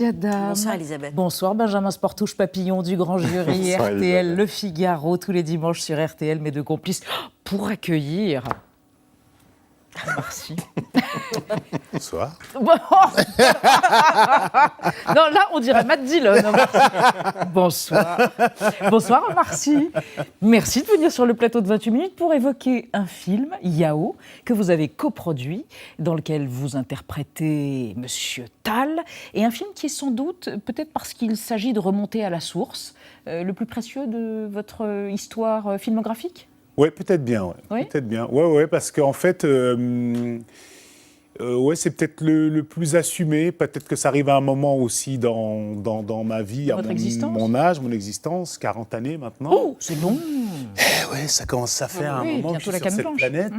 Bonsoir Elisabeth. Bonsoir Benjamin Sportouche Papillon du Grand Jury RTL, Le Figaro, tous les dimanches sur RTL, mes deux complices, pour accueillir... Merci. Bonsoir. Non, là, on dirait Matt Dillon. Bonsoir. Bonsoir, merci. Merci de venir sur le plateau de 28 minutes pour évoquer un film, Yao, que vous avez coproduit, dans lequel vous interprétez Monsieur Tal, et un film qui est sans doute, peut-être parce qu'il s'agit de remonter à la source, le plus précieux de votre histoire filmographique ? Oui, peut-être bien. Ouais. Oui, peut-être bien. Ouais, parce qu'en fait, c'est peut-être le plus assumé. Peut-être que ça arrive à un moment aussi dans ma vie, votre mon âge, mon existence, 40 années maintenant. Oh, c'est long. Ouais, ça commence à faire un moment que je suis sur cette blanche. planète.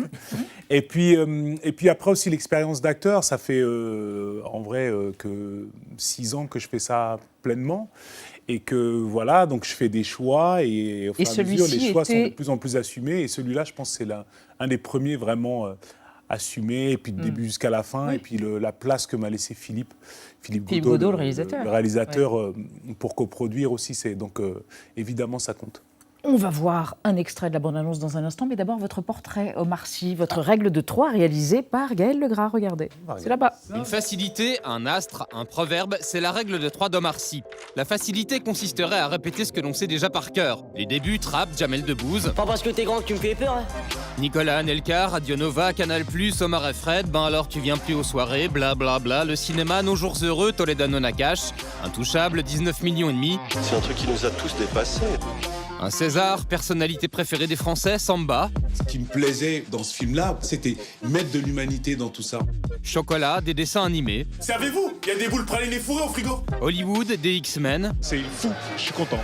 Et puis après aussi l'expérience d'acteur, ça fait en vrai que 6 ans que je fais ça pleinement. Et que voilà, donc je fais des choix et au fur et à mesure, les choix sont de plus en plus assumés. Et celui-là, je pense que c'est un des premiers vraiment assumés, et puis de début jusqu'à la fin. Oui. Et puis la place que m'a laissé Philippe Godot, le réalisateur. Le réalisateur pour coproduire aussi. Donc évidemment, ça compte. On va voir un extrait de la bande-annonce dans un instant, mais d'abord votre portrait, Omar Sy, votre règle de 3 réalisée par Gaël Legras. Regardez, c'est là-bas. Une facilité, un astre, un proverbe, c'est la règle de 3 d'Omar Sy. La facilité consisterait à répéter ce que l'on sait déjà par cœur. Les débuts, Trapp, Jamel Debbouze. Pas parce que t'es grand que tu me fais peur, hein. Nicolas Anelka, Radio Nova, Canal+, Omar et Fred, ben alors tu viens plus aux soirées, blablabla, bla bla, le cinéma, Nos jours heureux, Toledano Nakash, Intouchable, 19 millions et demi. C'est un truc qui nous a tous dépassés. Un César, personnalité préférée des Français, Samba. Ce qui me plaisait dans ce film-là, c'était mettre de l'humanité dans tout ça. Chocolat, des dessins animés. Savez-vous, il y a des boules pralinées fourrées au frigo. Hollywood, des X-Men. C'est fou, je suis content.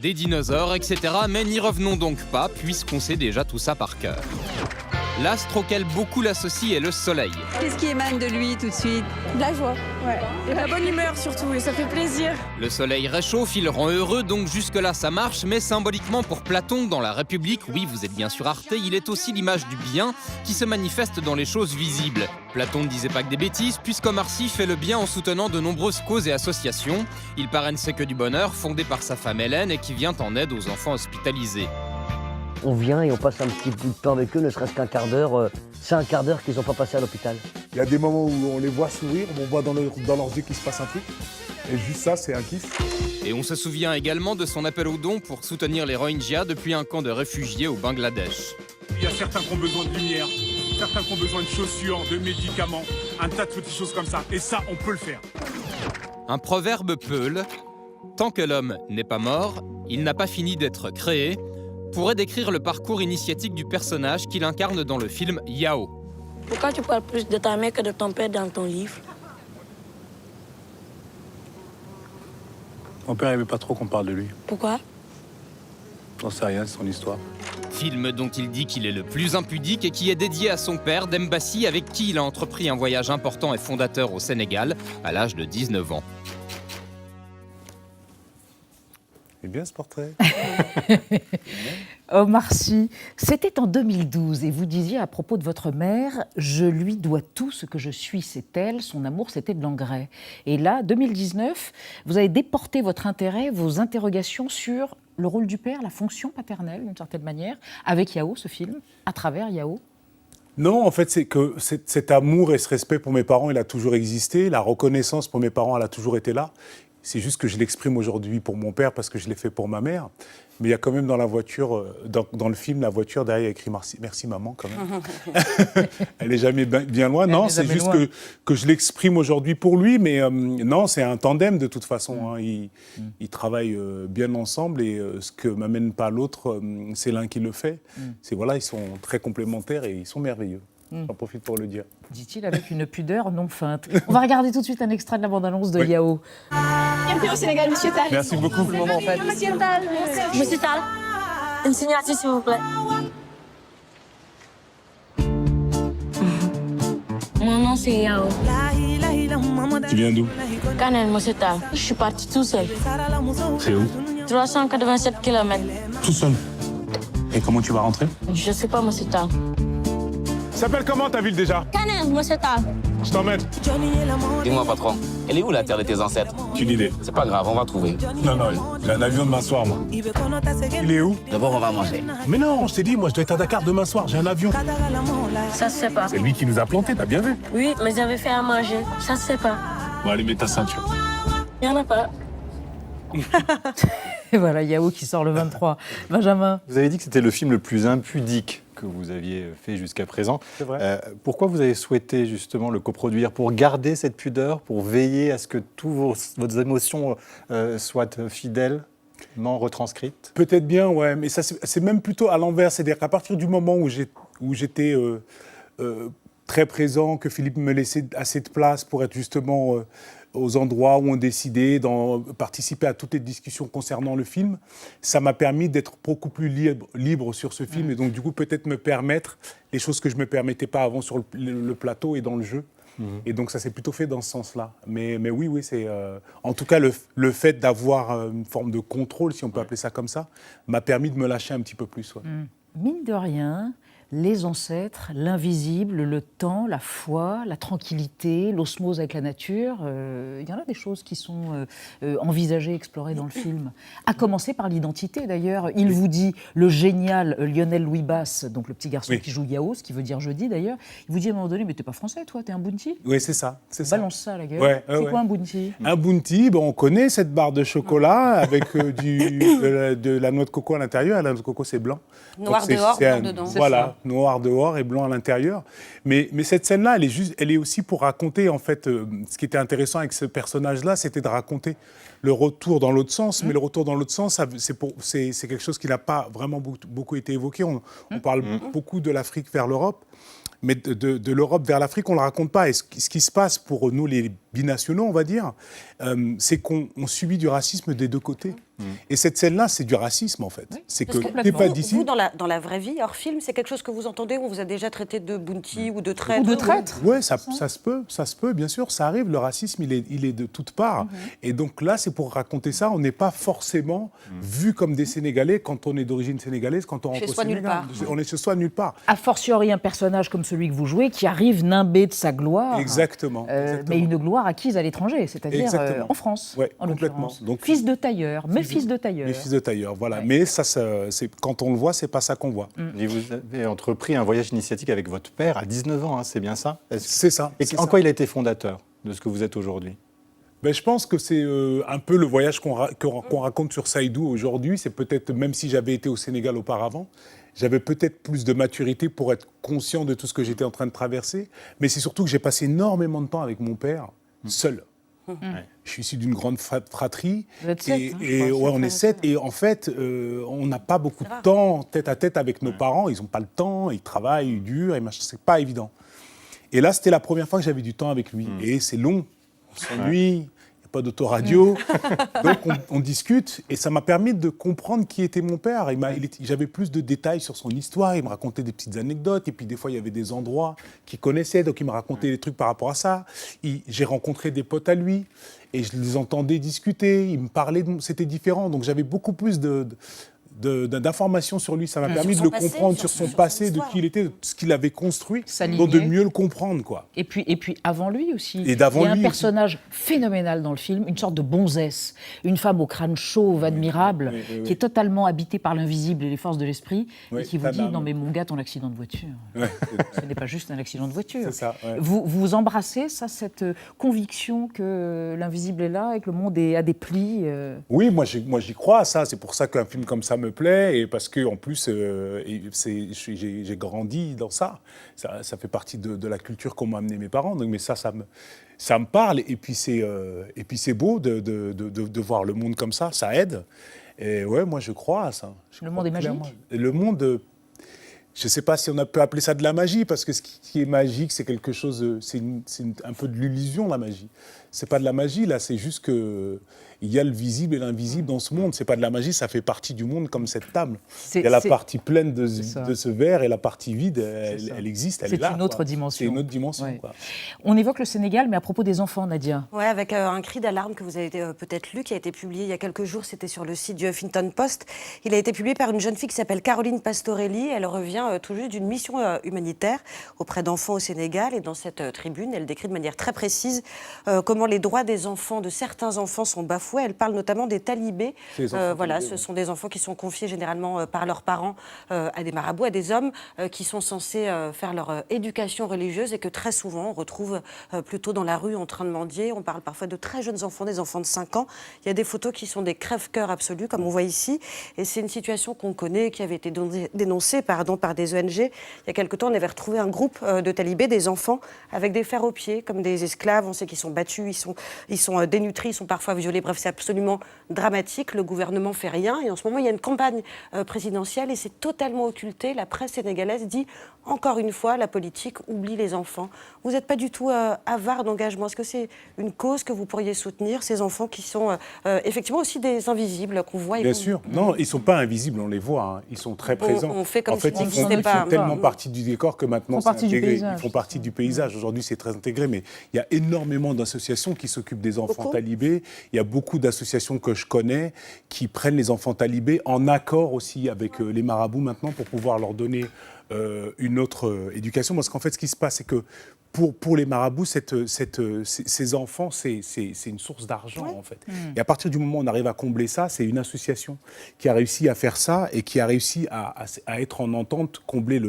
Des dinosaures, etc. Mais n'y revenons donc pas, puisqu'on sait déjà tout ça par cœur. L'astre auquel beaucoup l'associent est le soleil. Qu'est-ce qui émane de lui tout de suite? De la joie, ouais. Et de la bonne humeur surtout, et ça fait plaisir. Le soleil réchauffe, il rend heureux, donc jusque-là ça marche, mais symboliquement pour Platon, dans La République, oui vous êtes bien sur Arte, il est aussi l'image du bien qui se manifeste dans les choses visibles. Platon ne disait pas que des bêtises, puisqu'Omar Sy fait le bien en soutenant de nombreuses causes et associations. Il parraine C'est que du bonheur, fondé par sa femme Hélène et qui vient en aide aux enfants hospitalisés. On vient et on passe un petit bout de temps avec eux, ne serait-ce qu'un quart d'heure. C'est un quart d'heure qu'ils n'ont pas passé à l'hôpital. Il y a des moments où on les voit sourire, on voit dans leurs yeux qu'il se passe un truc. Et juste ça, c'est un kiff. Et on se souvient également de son appel aux dons pour soutenir les Rohingyas depuis un camp de réfugiés au Bangladesh. Il y a certains qui ont besoin de lumière, certains qui ont besoin de chaussures, de médicaments, un tas de petites choses comme ça. Et ça, on peut le faire. Un proverbe peul, tant que l'homme n'est pas mort, il n'a pas fini d'être créé, pourrait décrire le parcours initiatique du personnage qu'il incarne dans le film Yao. Pourquoi tu parles plus de ta mère que de ton père dans ton livre? Mon père n'aimait pas trop qu'on parle de lui. Pourquoi? J'en sais rien, c'est son histoire. Film dont il dit qu'il est le plus impudique et qui est dédié à son père, Dembassi, avec qui il a entrepris un voyage important et fondateur au Sénégal à l'âge de 19 ans. C'est bien ce portrait. Omar Sy, c'était en 2012 et vous disiez à propos de votre mère, je lui dois tout ce que je suis, c'est elle, son amour c'était de l'engrais. Et là, 2019, vous avez déporté votre intérêt, vos interrogations sur le rôle du père, la fonction paternelle d'une certaine manière, avec Yao, ce film, à travers Yao. Non, en fait, c'est que cet amour et ce respect pour mes parents, il a toujours existé. La reconnaissance pour mes parents, elle a toujours été là. C'est juste que je l'exprime aujourd'hui pour mon père parce que je l'ai fait pour ma mère. Mais il y a quand même dans la voiture, dans le film, la voiture derrière, il y a écrit « Merci maman » quand même. Elle n'est jamais bien loin. Non, c'est juste que je l'exprime aujourd'hui pour lui. Mais non, c'est un tandem de toute façon. Hein. Ils travaillent bien ensemble et ce que m'amène pas l'autre, c'est l'un qui le fait. C'est voilà, ils sont très complémentaires et ils sont merveilleux. J'en profite pour le dire. Dit-il avec une pudeur non feinte. On va regarder tout de suite un extrait de la bande-annonce de Yao. Bienvenue au Sénégal, monsieur Tal. Merci beaucoup. Le moment, en fait. Monsieur Tal. Monsieur Tal, une signature, s'il vous plaît. Mon nom, c'est Yao. Tu viens d'où? Canel, monsieur Tal. Je suis parti tout seul. C'est où? 387 km. Tout seul. Et comment tu vas rentrer? Je sais pas, monsieur Tal. S'appelle comment ta ville déjà? Canel, monsieur Tal. Je t'emmène. Dis-moi, patron, elle est où la terre de tes ancêtres? aucune idée. C'est pas grave, on va trouver. Non, j'ai un avion demain soir, moi. Il est où? D'abord, on va manger. Mais non, je t'ai dit, moi, je dois être à Dakar demain soir, j'ai un avion. Ça se sait pas. C'est lui qui nous a plantés, t'as bien vu? Oui, mais j'avais fait à manger. Ça se sait pas. Bon, allez, mets ta ceinture. Il y en a pas. Et voilà, Yao qui sort le 23. Benjamin. Vous avez dit que c'était le film le plus impudique que vous aviez fait jusqu'à présent. C'est vrai. Pourquoi vous avez souhaité justement le coproduire? Pour garder cette pudeur, pour veiller à ce que toutes vos émotions soient fidèlement retranscrites? Peut-être bien, ouais, mais ça c'est même plutôt à l'envers. C'est-à-dire qu'à partir du moment où j'étais très présent, que Philippe me laissait assez de place pour être justement aux endroits où on décidait, participer à toutes les discussions concernant le film, ça m'a permis d'être beaucoup plus libre sur ce film et donc du coup peut-être me permettre les choses que je ne me permettais pas avant sur le plateau et dans le jeu. Et donc ça s'est plutôt fait dans ce sens-là. Mais oui, c'est en tout cas le fait d'avoir une forme de contrôle, si on peut appeler ça comme ça, m'a permis de me lâcher un petit peu plus. Ouais. Mine de rien, les ancêtres, l'invisible, le temps, la foi, la tranquillité, l'osmose avec la nature, il y en a des choses qui sont envisagées, explorées dans le film. À commencer par l'identité d'ailleurs. Il vous dit, le génial Lionel Louis Basse, donc le petit garçon qui joue Yao, ce qui veut dire jeudi d'ailleurs, il vous dit à un moment donné, mais t'es pas français toi, t'es un bounty? Oui, c'est ça. Balance ça à la gueule. Ouais, c'est quoi un bounty? Un bounty, on connaît cette barre de chocolat avec de la noix de coco à l'intérieur. La noix de coco, c'est blanc. Noir dehors, blanc dedans. Voilà, noir dehors et blanc à l'intérieur. Mais cette scène-là, elle est aussi pour raconter, en fait, ce qui était intéressant avec ce personnage-là, c'était de raconter le retour dans l'autre sens. Mais le retour dans l'autre sens, c'est quelque chose qui n'a pas vraiment beaucoup été évoqué. On parle beaucoup de l'Afrique vers l'Europe. Mais de l'Europe vers l'Afrique, on ne le raconte pas. Et ce qui se passe pour nous, les binationaux, on va dire, c'est qu'on subit du racisme des deux côtés. Et cette scène-là, c'est du racisme, en fait. C'est que t'es pas d'ici. Vous, dans la vraie vie, hors film, c'est quelque chose que vous entendez? On vous a déjà traité de bounty ou de traître? Ou de traître? Oui, ça se peut, bien sûr, ça arrive. Le racisme, il est de toutes parts. Et donc là, c'est pour raconter ça. On n'est pas forcément vu comme des Sénégalais quand on est d'origine sénégalaise, quand on rentre au Sénégal. On est chez soi nulle part. A fortiori, un personnage comme celui que vous jouez qui arrive nimbé de sa gloire. Exactement. Mais une gloire acquise à l'étranger, c'est-à-dire en France, en l'occurrence. Donc, fils de tailleur, mais fils de tailleur. Mais fils de tailleur, voilà. Ouais. Mais ça, c'est, quand on le voit, c'est pas ça qu'on voit. Et vous avez entrepris un voyage initiatique avec votre père à 19 ans, hein, c'est bien ça? C'est ça. Et en quoi il a été fondateur de ce que vous êtes aujourd'hui? Ben, je pense que c'est un peu le voyage qu'on raconte sur Saïdou aujourd'hui. C'est peut-être, même si j'avais été au Sénégal auparavant, j'avais peut-être plus de maturité pour être conscient de tout ce que j'étais en train de traverser. Mais c'est surtout que j'ai passé énormément de temps avec mon père, seul. Je suis issu d'une grande fratrie. Vous êtes 7, on est 7. Et en fait, on n'a pas beaucoup de temps tête à tête avec nos parents. Ils n'ont pas le temps, ils travaillent dur, et c'est pas évident. Et là, c'était la première fois que j'avais du temps avec lui. Et c'est long, on s'ennuie, il n'y a pas d'autoradio. Donc on discute, et ça m'a permis de comprendre qui était mon père. J'avais plus de détails sur son histoire, il me racontait des petites anecdotes, et puis des fois il y avait des endroits qu'il connaissait, donc il me racontait des trucs par rapport à ça. J'ai rencontré des potes à lui, et je les entendais discuter, il me parlait, c'était différent, donc j'avais beaucoup plus d'informations sur lui. Ça m'a permis de le comprendre sur son passé, de qui il était, de ce qu'il avait construit, donc de mieux le comprendre, quoi. Et puis avant lui aussi. Et d'avant il y a un lui personnage phénoménal dans le film, une sorte de bonzesse, une femme au crâne chauve, admirable, qui est totalement habitée par l'invisible et les forces de l'esprit, et qui vous dit « Non mais mon gars, ton accident de voiture, ce n'est pas juste un accident de voiture. » C'est ça, Vous embrassez ça, cette conviction que l'invisible est là et que le monde a des plis Oui, moi j'y crois à ça. C'est pour ça qu'un film comme ça me plaît, et parce que en plus j'ai grandi dans ça. Ça fait partie de la culture qu'ont amené mes parents. Donc, mais ça me parle, et puis c'est beau de voir le monde comme ça. Ça aide. Et ouais, moi je crois à ça. Le monde est magique. Le monde. Je ne sais pas si on peut appeler ça de la magie, parce que ce qui est magique, c'est quelque chose, c'est un peu de l'illusion, la magie. C'est pas de la magie, là, c'est juste que il y a le visible et l'invisible dans ce monde. C'est pas de la magie, ça fait partie du monde comme cette table. Il y a la partie pleine de ce verre, et la partie vide, elle existe, elle est là. C'est une autre dimension. C'est une autre dimension, ouais. Quoi. On évoque le Sénégal, mais à propos des enfants, Nadia. Oui, avec un cri d'alarme que vous avez peut-être lu, qui a été publié il y a quelques jours, c'était sur le site du Huffington Post. Il a été publié par une jeune fille qui s'appelle Caroline Pastorelli. Elle revient revient tout juste d'une mission humanitaire auprès d'enfants au Sénégal. Et dans cette tribune, elle décrit de manière très précise comment les droits des enfants, de certains enfants, sont bafoués. Elle parle notamment des talibés. Voilà, ce sont des enfants qui sont confiés généralement par leurs parents à des marabouts, à des hommes qui sont censés faire leur éducation religieuse et que très souvent on retrouve plutôt dans la rue en train de mendier. On parle parfois de très jeunes enfants, des enfants de 5 ans. Il y a des photos qui sont des crève-cœurs absolus, comme on voit ici. Et c'est une situation qu'on connaît, qui avait été dénoncée par des ONG. Il y a quelque temps, on avait retrouvé un groupe de talibés, des enfants, avec des fers aux pieds, comme des esclaves. On sait qu'ils sont battus, ils sont dénutris, ils sont parfois violés. Bref, c'est absolument dramatique. Le gouvernement fait rien. Et en ce moment, il y a une campagne présidentielle et c'est totalement occulté. La presse sénégalaise dit, encore une fois, la politique oublie les enfants. Vous n'êtes pas du tout avare d'engagement. Est-ce que c'est une cause que vous pourriez soutenir, ces enfants qui sont effectivement aussi des invisibles qu'on voit? Bien sûr. Non, ils ne sont pas invisibles, on les voit. Hein. Ils sont très présents. On fait comme en fait, si ils font tellement partie du décor que maintenant c'est intégré. Ils font partie du paysage. Aujourd'hui, c'est très intégré, mais il y a énormément d'associations qui s'occupent des enfants talibés. Il y a beaucoup d'associations que je connais qui prennent les enfants talibés en accord aussi avec les marabouts maintenant pour pouvoir leur donner une autre éducation. Parce qu'en fait, ce qui se passe, c'est que pour les marabouts, ces enfants, c'est une source d'argent, en fait. Et à partir du moment où on arrive à combler ça, c'est une association qui a réussi à faire ça et qui a réussi à être en entente, combler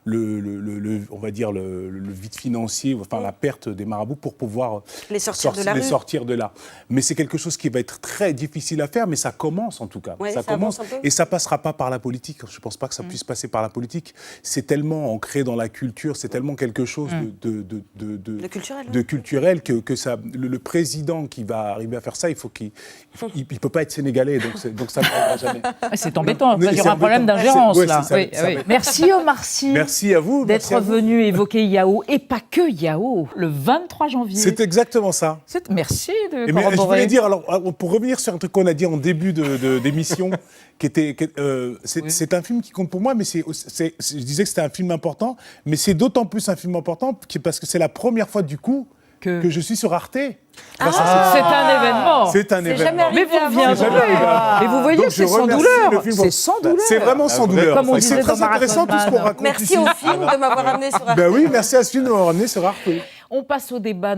on va dire le vide financier, enfin la perte des marabouts pour pouvoir les sortir de là. Mais c'est quelque chose qui va être très difficile à faire, mais ça commence en tout cas. Ouais, ça commence et ça passera pas par la politique. Je pense pas que ça puisse passer par la politique. C'est tellement ancré dans la culture, c'est tellement quelque chose de culturel que ça, le président qui va arriver à faire ça, il peut pas être sénégalais, donc ça ne arrivera jamais. C'est embêtant, il y aura un problème d'ingérence là. Merci Omar Sy. Merci à vous. D'être venu évoquer Yao, et pas que Yao, le 23 janvier. C'est exactement ça. Merci de corroborer. Je voulais dire, alors, pour revenir sur un truc qu'on a dit en début d'émission, c'est un film qui compte pour moi, mais je disais que c'était un film important, mais c'est d'autant plus un film important parce que c'est la première fois du coup que je suis sur Arte. C'est un événement. C'est un événement. Mais vous reviendrez. Et vous voyez, c'est sans douleur. C'est sans douleur. C'est vraiment sans douleur. Comme on disait c'est très intéressant tout ce qu'on raconte Merci ici. au film de m'avoir amené sur Arte. Ben oui, merci à ce film de m'avoir amené sur Arte. On passe au débat.